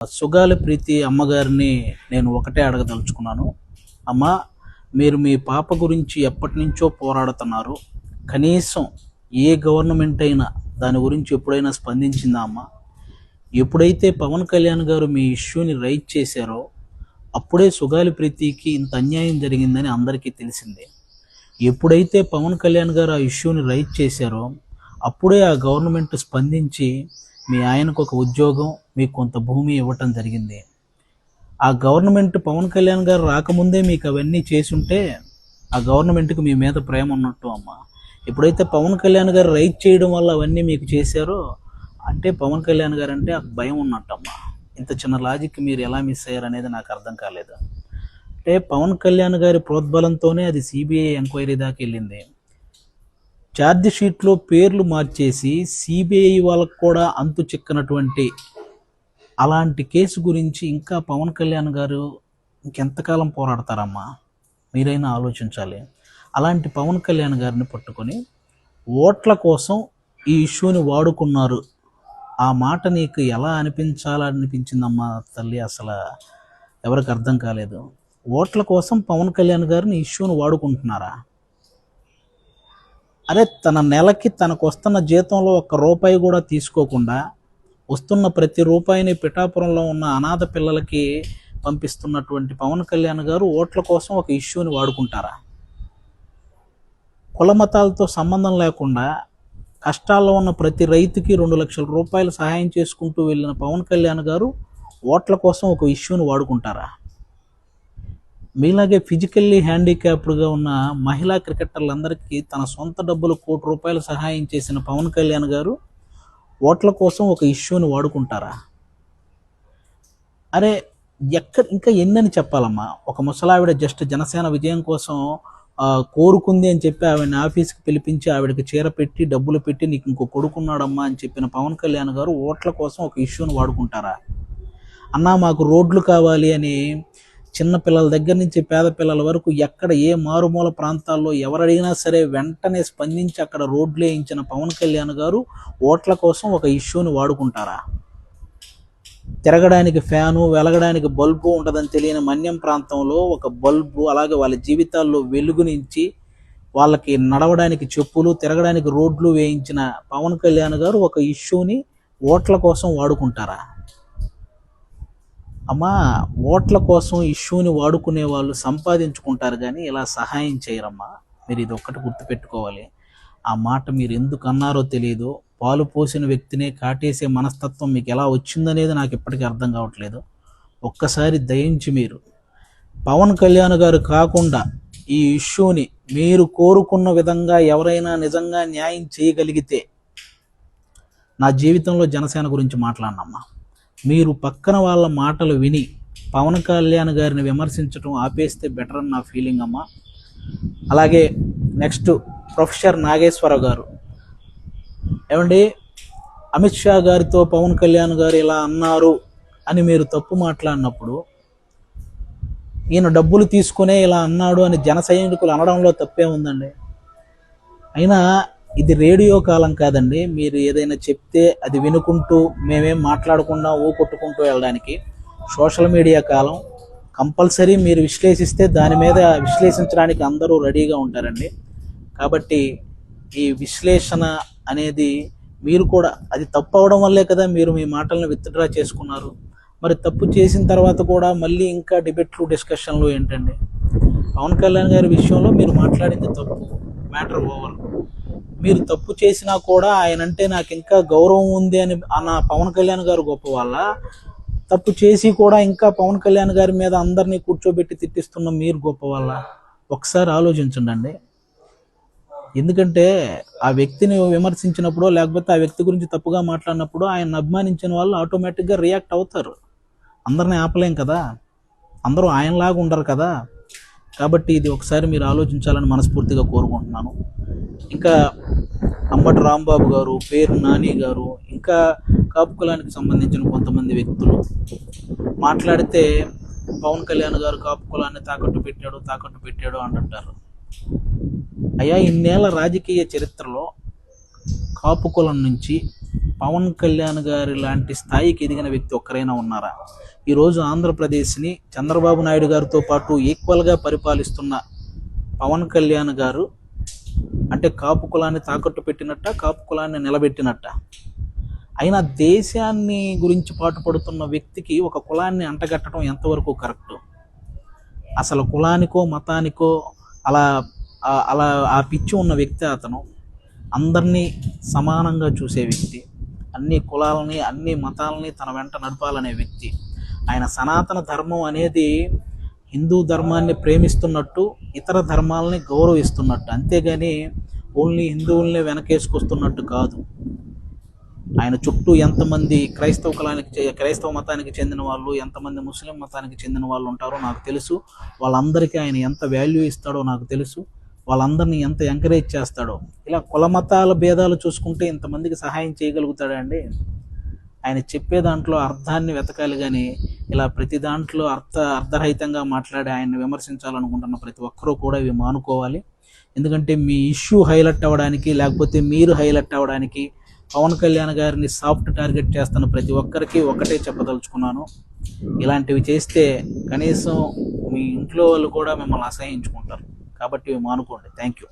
సుగాలి ప్రీతి అమ్మగారిని నేను ఒకటే అడగదలుచుకున్నాను. అమ్మ, మీరు మీ పాప గురించి ఎప్పటి నుంచో పోరాడుతున్నారు. కనీసం ఏ గవర్నమెంట్ అయినా దాని గురించి ఎప్పుడైనా స్పందించిందా అమ్మ? ఎప్పుడైతే పవన్ కళ్యాణ్ గారు మీ ఇష్యూని రైజ్ చేశారో అప్పుడే సుగాలి ప్రీతికి ఇంత అన్యాయం జరిగిందని అందరికీ తెలిసిందే. ఎప్పుడైతే పవన్ కళ్యాణ్ గారు ఆ ఇష్యూని రైజ్ చేశారో అప్పుడే ఆ గవర్నమెంట్ స్పందించి మీ ఆయనకు ఒక ఉద్యోగం, మీకు కొంత భూమి ఇవ్వటం జరిగింది. ఆ గవర్నమెంట్ పవన్ కళ్యాణ్ గారు రాకముందే మీకు అవన్నీ చేసుంటే ఆ గవర్నమెంట్కి మీ మీద ప్రేమ ఉన్నట్టు అమ్మ. ఎప్పుడైతే పవన్ కళ్యాణ్ గారు రైట్ చేయడం వల్ల అవన్నీ మీకు చేశారో అంటే పవన్ కళ్యాణ్ గారు అంటే ఆ భయం ఉన్నట్టమ్మా. ఇంత చిన్న లాజిక్ మీరు ఎలా మిస్ అయ్యారు అనేది నాకు అర్థం కాలేదు. అంటే పవన్ కళ్యాణ్ గారి ప్రోద్బలంతోనే అది సిబిఐ ఎంక్వైరీ దాకా వెళ్ళింది. ఛార్జ్ షీట్లో పేర్లు మార్చేసి సిబిఐ వాళ్ళకు కూడా అంతు చిక్కనటువంటి అలాంటి కేసు గురించి ఇంకా పవన్ కళ్యాణ్ గారు ఇంకెంతకాలం పోరాడతారమ్మా? మీరైనా ఆలోచించాలి. అలాంటి పవన్ కళ్యాణ్ గారిని పట్టుకొని ఓట్ల కోసం ఈ ఇష్యూని వాడుకున్నారు. ఆ మాట నీకు ఎలా అనిపించిందమ్మా తల్లి? అసలు ఎవరికి అర్థం కాలేదు. ఓట్ల కోసం పవన్ కళ్యాణ్ గారిని ఇష్యూని వాడుకుంటున్నారా? అరే, తన నెలకి తనకు వస్తున్న జీతంలో ₹1 కూడా తీసుకోకుండా వస్తున్న ప్రతి రూపాయిని పిఠాపురంలో ఉన్న అనాథ పిల్లలకి పంపిస్తున్నటువంటి పవన్ కళ్యాణ్ గారు ఓట్ల కోసం ఒక ఇష్యూని వాడుకుంటారా? కుల మతాలతో సంబంధం లేకుండా కష్టాల్లో ఉన్న ప్రతి రైతుకి ₹2 లక్షల సహాయం చేసుకుంటూ వెళ్ళిన పవన్ కళ్యాణ్ గారు ఓట్ల కోసం ఒక ఇష్యూని వాడుకుంటారా? మీలాగే ఫిజికల్లీ హ్యాండిక్యాప్డ్గా ఉన్న మహిళా క్రికెటర్లందరికీ తన సొంత డబ్బులు ₹1 సహాయం చేసిన పవన్ కళ్యాణ్ గారు ఓట్ల కోసం ఒక ఇష్యూని వాడుకుంటారా? అరే, ఇంకా ఎన్నని చెప్పాలమ్మా? ఒక ముసలావిడ జస్ట్ జనసేన విజయం కోసం కోరుకుంది అని చెప్పి ఆవిడని ఆఫీస్కి పిలిపించి ఆవిడకి చీర పెట్టి డబ్బులు పెట్టి నీకు ఇంకో కొడుకున్నాడమ్మా అని చెప్పిన పవన్ కళ్యాణ్ గారు ఓట్ల కోసం ఒక ఇష్యూని వాడుకుంటారా? అన్నా, మాకు రోడ్లు కావాలి అని చిన్న పిల్లల దగ్గర నుంచి పేద పిల్లల వరకు ఎక్కడ ఏ మారుమూల ప్రాంతాల్లో ఎవరడిగినా సరే వెంటనే స్పందించి అక్కడ రోడ్లు వేయించిన పవన్ కళ్యాణ్ గారు ఓట్ల కోసం ఒక ఇష్యూని వాడుకుంటారా? తిరగడానికి ఫ్యాను, వెలగడానికి బల్బు ఉంటుందని తెలియని మన్యం ప్రాంతంలో ఒక బల్బు, అలాగే వాళ్ళ జీవితాల్లో వెలుగునించి వాళ్ళకి నడవడానికి చెప్పులు, తిరగడానికి రోడ్లు వేయించిన పవన్ కళ్యాణ్ గారు ఒక ఇష్యూని ఓట్ల కోసం వాడుకుంటారా? అమ్మా, ఓట్ల కోసం ఇష్యూని వాడుకునే వాళ్ళు సంపాదించుకుంటారు కానీ ఇలా సహాయం చేయరమ్మా. మీరు ఇది ఒక్కటి గుర్తుపెట్టుకోవాలి. ఆ మాట మీరు ఎందుకు అన్నారో తెలియదు. పాలు పోసిన వ్యక్తినే కాటేసే మనస్తత్వం మీకు ఎలా వచ్చిందనేది నాకు ఇప్పటికీ అర్థం కావట్లేదు. ఒక్కసారి దయించి మీరు పవన్ కళ్యాణ్ గారు కాకుండా ఈ ఇష్యూని మీరు కోరుకున్న విధంగా ఎవరైనా నిజంగా న్యాయం చేయగలిగితే నా జీవితంలో జనసేన గురించి మాట్లాడినమ్మా. మీరు పక్కన వాళ్ళ మాటలు విని పవన్ కళ్యాణ్ గారిని విమర్శించడం ఆపేస్తే బెటర్ అని నా ఫీలింగ్ అమ్మా. అలాగే నెక్స్ట్ ప్రొఫెసర్ నాగేశ్వరరావు గారు, ఏమండి, అమిత్ షా గారితో పవన్ కళ్యాణ్ గారు ఇలా అన్నారు అని మీరు తప్పు మాట్లాడినప్పుడు ఈయన డబ్బులు తీసుకునే ఇలా అన్నాడు అని జన సైనికులు అనడంలో తప్పే ఉందండి? అయినా ఇది రేడియో కాలం కాదండి. మీరు ఏదైనా చెప్తే అది వినుకుంటూ మేమేం మాట్లాడకుండా కొట్టుకుంటూ వెళ్ళడానికి సోషల్ మీడియా కాలం. కంపల్సరీ మీరు విశ్లేషిస్తే దాని మీద విశ్లేషించడానికి అందరూ రెడీగా ఉంటారండి. కాబట్టి ఈ విశ్లేషణ అనేది మీరు కూడా అది తప్పు అవడం వల్లే కదా మీరు మీ మాటలను విత్డ్రా చేసుకున్నారు. మరి తప్పు చేసిన తర్వాత కూడా మళ్ళీ ఇంకా డిబేట్లు, డిస్కషన్లు ఏంటండి? పవన్ కళ్యాణ్ గారి విషయంలో మీరు మాట్లాడింది తప్పు, మ్యాటర్ ఓవర్. మీరు తప్పు చేసినా కూడా ఆయన అంటే నాకు ఇంకా గౌరవం ఉంది అని అన్న పవన్ కళ్యాణ్ గారు గొప్ప వాళ్ళ, తప్పు చేసి కూడా ఇంకా పవన్ కళ్యాణ్ గారి మీద అందరినీ కూర్చోబెట్టి తిట్టిస్తున్న మీరు గొప్ప వాళ్ళ? ఒకసారి ఆలోచించండి. ఎందుకంటే ఆ వ్యక్తిని విమర్శించినప్పుడు లేకపోతే ఆ వ్యక్తి గురించి తప్పుగా మాట్లాడినప్పుడు ఆయన అభిమానించిన వాళ్ళు ఆటోమేటిక్గా రియాక్ట్ అవుతారు. అందరినీ ఆపలేం కదా, అందరూ ఆయనలాగా ఉండరు కదా. కాబట్టి ఇది ఒకసారి మీరు ఆలోచించాలని మనస్ఫూర్తిగా కోరుకుంటున్నాను. ఇంకా అంబటి రాంబాబు గారు, పేరు నాని గారు, ఇంకా కాపు కులానికి సంబంధించిన కొంతమంది వ్యక్తులు మాట్లాడితే పవన్ కళ్యాణ్ గారు కాపు కులాన్ని తాకట్టు పెట్టాడు అంటుంటారు. అయ్యా, ఇన్నేళ్ల రాజకీయ చరిత్రలో కాపు కులం నుంచి పవన్ కళ్యాణ్ గారి లాంటి స్థాయికి ఎదిగిన వ్యక్తి ఒక్కరైనా ఉన్నారా? ఈరోజు ఆంధ్రప్రదేశ్ని చంద్రబాబు నాయుడు గారితో పాటు ఈక్వల్గా పరిపాలిస్తున్న పవన్ కళ్యాణ్ గారు అంటే కాపు కులాన్ని తాకట్టు పెట్టినట్ట, కాపు కులాన్ని నిలబెట్టినట్ట? అయినా దేశాన్ని గురించి పాటుపడుతున్న వ్యక్తికి ఒక కులాన్ని అంటగట్టడం ఎంతవరకు కరెక్టు? అసలు కులానికో మతానికో అలా అలా ఆ పిచ్చి ఉన్న వ్యక్తి అతను. అందరినీ సమానంగా చూసే వ్యక్తి, అన్ని కులాలని అన్ని మతాలని తన వెంట నడపాలనే వ్యక్తి. ఆయన సనాతన ధర్మం అనేది హిందూ ధర్మాన్ని ప్రేమిస్తున్నట్టు, ఇతర ధర్మాలని గౌరవిస్తున్నట్టు, అంతేగాని ఓన్లీ హిందువుల్ని వెనకేసుకొస్తున్నట్టు కాదు. ఆయన చుట్టూ ఎంతమంది క్రైస్తవ మతానికి చెందిన వాళ్ళు, ఎంతమంది ముస్లిం మతానికి చెందిన వాళ్ళు ఉంటారో నాకు తెలుసు. వాళ్ళందరికీ ఆయన ఎంత వాల్యూ ఇస్తాడో నాకు తెలుసు. వాళ్ళందరినీ ఎంత ఎంకరేజ్ చేస్తాడో. ఇలా కుల మతాల భేదాలు చూసుకుంటే ఇంతమందికి సహాయం చేయగలుగుతాడండి? ఆయన చెప్పే దాంట్లో అర్థాన్ని వెతకాలి, కానీ ఇలా ప్రతి దాంట్లో అర్ధరహితంగా మాట్లాడి ఆయన్ని విమర్శించాలనుకుంటున్న ప్రతి ఒక్కరూ కూడా ఇవి మానుకోవాలి. ఎందుకంటే మీ ఇష్యూ హైలైట్ అవ్వడానికి, లేకపోతే మీరు హైలైట్ అవ్వడానికి పవన్ కళ్యాణ్ గారిని సాఫ్ట్ టార్గెట్ చేస్తున్న ప్రతి ఒక్కరికి ఒకటే చెప్పదలుచుకున్నాను, ఇలాంటివి చేస్తే కనీసం మీ ఇంట్లో వాళ్ళు కూడా మిమ్మల్ని అసహించుకుంటారు. కాబట్టి ఇవి మానుకోండి. Thank you.